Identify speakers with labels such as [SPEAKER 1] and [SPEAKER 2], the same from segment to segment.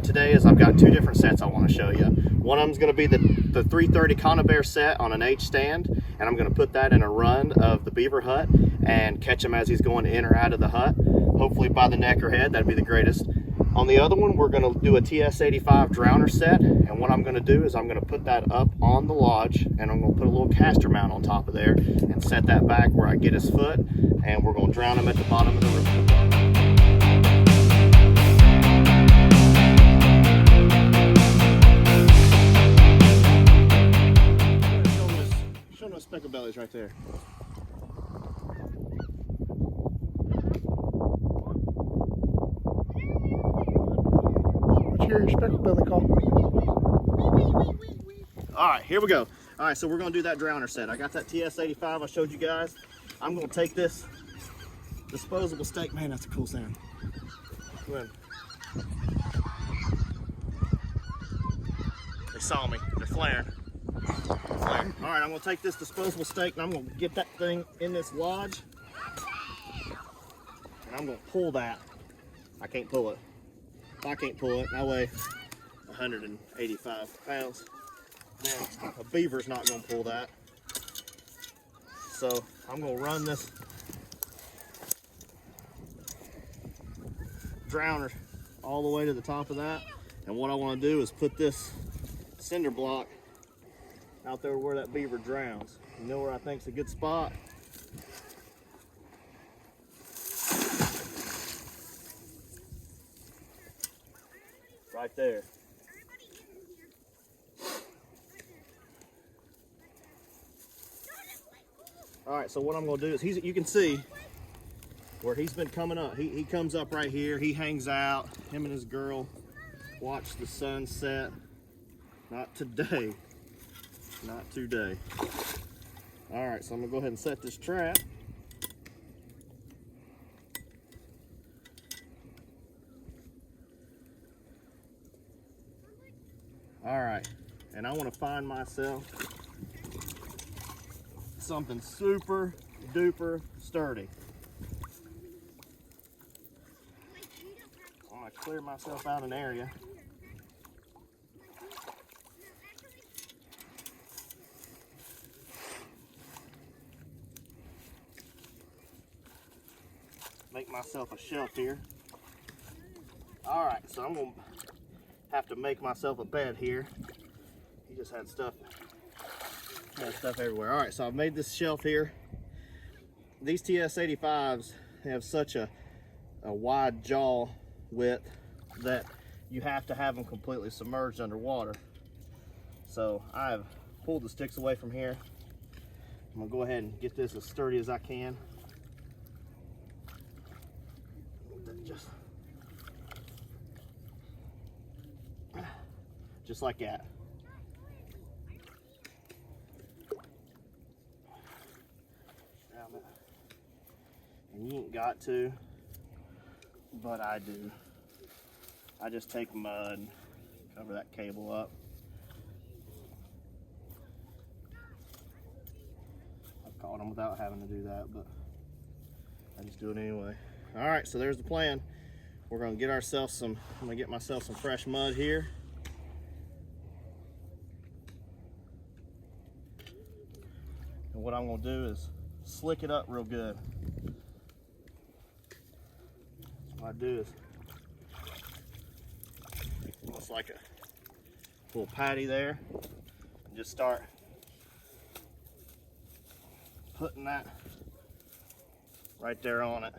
[SPEAKER 1] today is I've got two different sets I want to show you. One of them is going to be the 330 conibear set on an H stand, and I'm going to put that in a run of the beaver hut and catch him as he's going in or out of the hut, hopefully by the neck or head. That'd be the greatest. On the other one, we're going to do a TS85 drowner set, and what I'm going to do is I'm going to put that up on the lodge, and I'm going to put a little caster mount on top of there and set that back where I get his foot, and we're going to drown him at the bottom of the river. Show them those speckled bellies right there.
[SPEAKER 2] What's your speckled belly called?
[SPEAKER 1] All right, here we go. All right, so we're gonna do that drowner set. I got that TS85 I showed you guys. I'm gonna take this disposable stake. Man, that's a cool sound. Go ahead. They saw me, they're flaring. All right, I'm gonna take this disposable stake and I'm gonna get that thing in this lodge. And I'm gonna pull that. I can't pull it. If I can't pull it, I weigh 185 pounds. Man, a beaver's not gonna pull that. So I'm gonna run this drowner all the way to the top of that. And what I wanna do is put this cinder block out there where that beaver drowns. You know where I think's a good spot? Right there. All right, so what I'm gonna do is you can see where he's been coming up. He comes up right here, he hangs out, him and his girl watch the sun set. Not today. Not today. All right, so I'm gonna go ahead and set this trap. All right, and I want to find myself something super duper sturdy. I'm gonna clear myself out an area. Make myself a shelf here. All right, so I'm gonna have to make myself a bed here. He just had stuff everywhere. All right, so I've made this shelf here. These TS85s have such a wide jaw width that you have to have them completely submerged underwater. So I've pulled the sticks away from here. I'm gonna go ahead and get this as sturdy as I can. Just like that. And you ain't got to, but I do. I just take mud and cover that cable up. I've caught them without having to do that, but I just do it anyway. All right, so there's the plan. We're gonna get ourselves I'm gonna get myself some fresh mud here. And what I'm gonna do is slick it up real good. So what I do is almost like a little patty there. And just start putting that right there on it.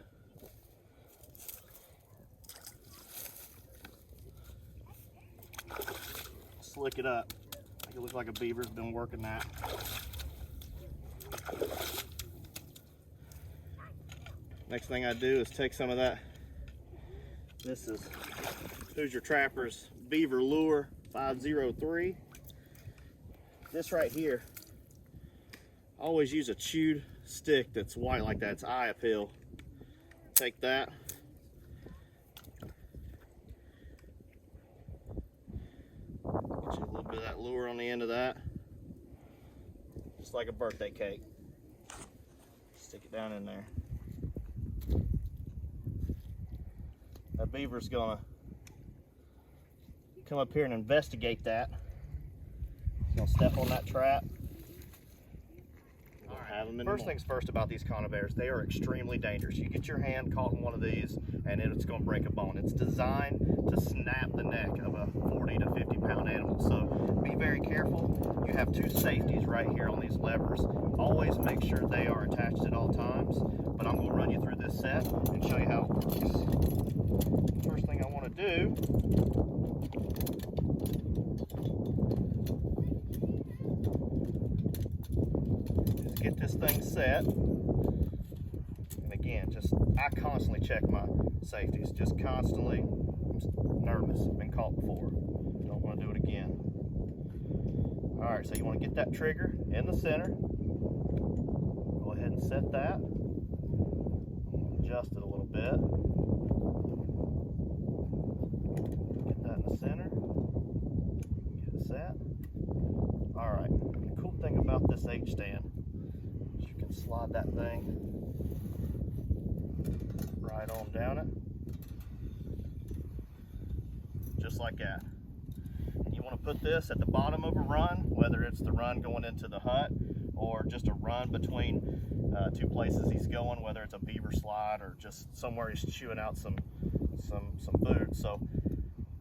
[SPEAKER 1] Slick it up. Make it look like a beaver's been working that. Next thing I do is take some of that. This is Beaver Trappin's Beaver Lure 503. This right here, I always use a chewed stick that's white like that. It's eye appeal. Take that. Get you a little bit of that lure on the end of that. Just like a birthday cake. Stick it down in there. That beaver's gonna come up here and investigate that. He's gonna step on that trap. First things first about these conibears, they are extremely dangerous. You get your hand caught in one of these and it's going to break a bone. It's designed to snap the neck of a 40 to 50 pound animal. So be very careful. You have two safeties right here on these levers. Always make sure they are attached at all times. But I'm going to run you through this set and show you how it works. First thing I want to do get this thing set, and again, I constantly check my safeties, just constantly. I'm nervous, been caught before, don't want to do it again. All right, so you want to get that trigger in the center, go ahead and set that, adjust it a little bit, get that in the center, get it set. All right, the cool thing about this H stand, you can slide that thing right on down it, just like that. And you want to put this at the bottom of a run, whether it's the run going into the hut or just a run between two places he's going, whether it's a beaver slide or just somewhere he's chewing out some food. So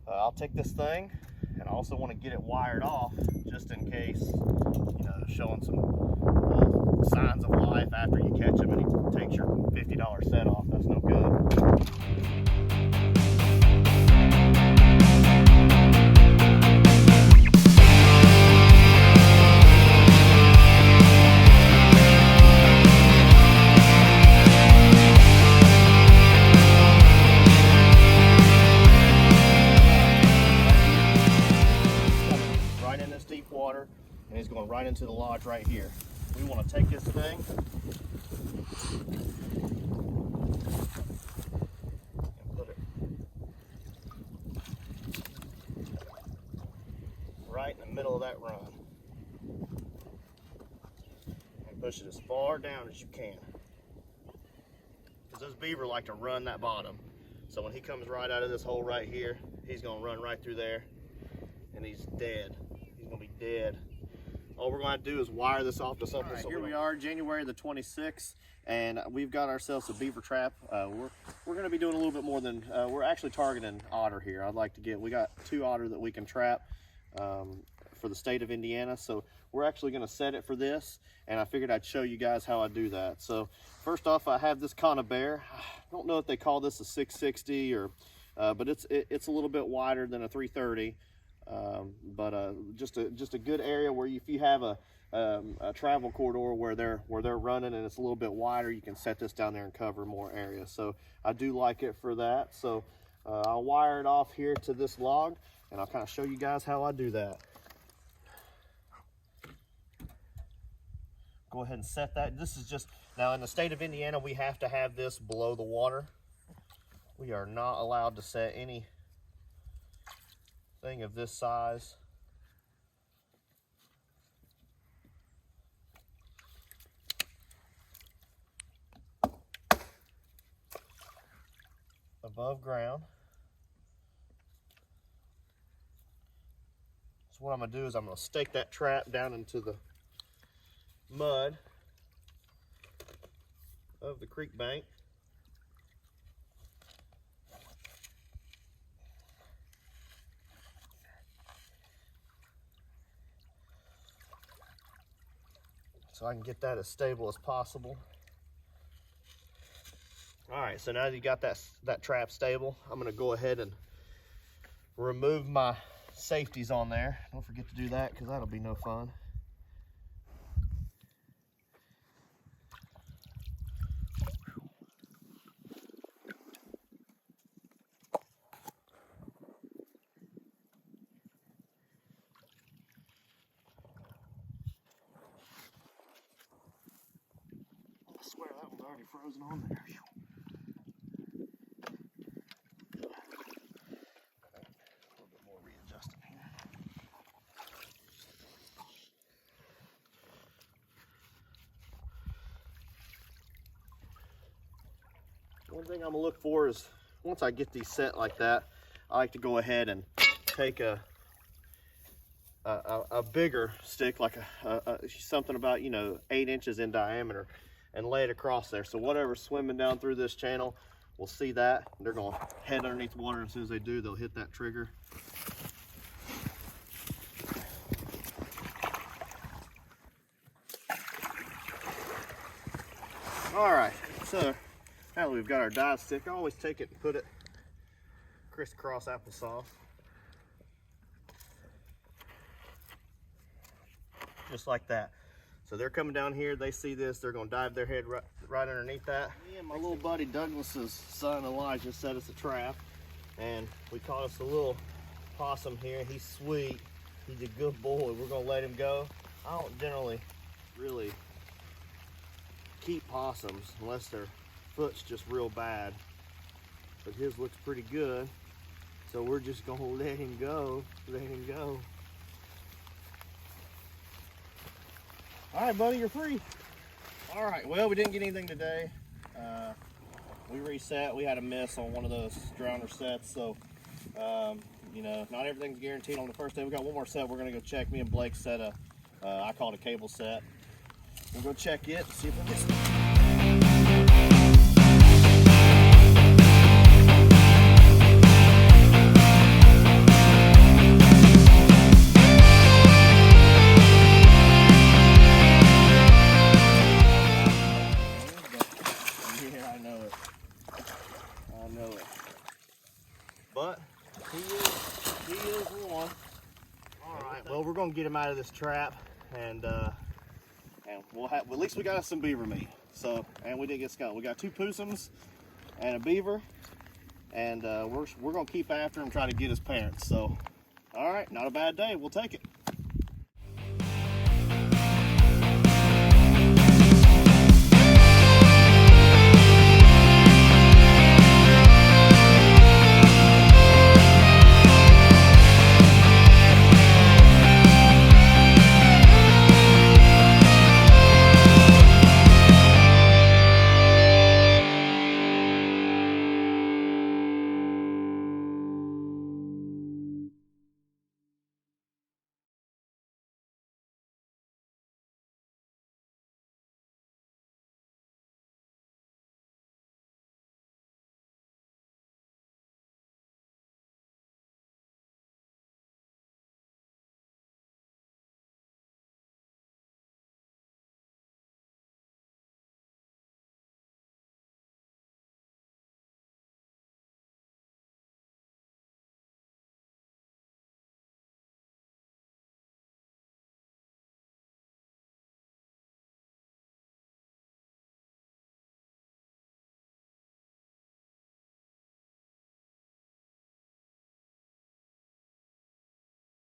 [SPEAKER 1] I'll take this thing, and I also want to get it wired off just in case, you know, showing some signs of life after you catch him and he takes your $50 set off. That's no good. Right in this deep water, and he's going right into the lodge right here. We want to take this thing and put it right in the middle of that run and push it as far down as you can, because those beaver like to run that bottom. So when he comes right out of this hole right here, he's going to run right through there and he's dead. He's going to be dead. All we're going to do is wire this off to something. Right, so here we are, January the 26th, and we've got ourselves a beaver trap. We're going to be doing a little bit more than, we're actually targeting otter here. I'd like to get, we got 2 otter that we can trap for the state of Indiana. So we're actually going to set it for this, and I figured I'd show you guys how I do that. So first off, I have this conibear. I don't know if they call this a 660 or, but it's a little bit wider than a 330. Just a good area where if you have a travel corridor where they're running and it's a little bit wider, you can set this down there and cover more area. So I do like it for that. So I'll wire it off here to this log, and I'll kind of show you guys how I do that. Go ahead and set that. This is just, now in the state of Indiana, we have to have this below the water. We are not allowed to set any thing of this size above ground. So what I'm going to do is I'm going to stake that trap down into the mud of the creek bank. So I can get that as stable as possible. All right, so now that you got that trap stable, I'm gonna go ahead and remove my safeties on there. Don't forget to do that, because that'll be no fun. I swear that one's already frozen on there. A little bit more readjusting here. One thing I'm gonna look for is, once I get these set like that, I like to go ahead and take a bigger stick, like something about, you know, 8 inches in diameter, and lay it across there. So whatever's swimming down through this channel will see that. They're going to head underneath the water. As soon as they do, they'll hit that trigger. All right, so now that we've got our dive stick, I always take it and put it crisscross applesauce. Just like that. So they're coming down here, they see this, they're gonna dive their head right underneath that. Me and my little buddy Douglas's son Elijah set us a trap, and we caught us a little possum here. He's sweet, he's a good boy. We're gonna let him go. I don't generally really keep possums unless their foot's just real bad, but his looks pretty good, so we're just gonna let him go. All right, buddy, you're free. All right, well, we didn't get anything today. We reset. We had a miss on one of those drowner sets, so you know, not everything's guaranteed on the first day. We got one more set we're gonna go check. Me and Blake set a I call it a cable set. We'll go check it and see if we're missing. Yeah, I know it. But he is one. All right, well, we're gonna get him out of this trap, and we'll have, well, at least we got us some beaver meat. So, and we didn't get skunked. We got 2 possums and a beaver, and we're gonna keep after him, try to get his parents. So, all right, not a bad day. We'll take it.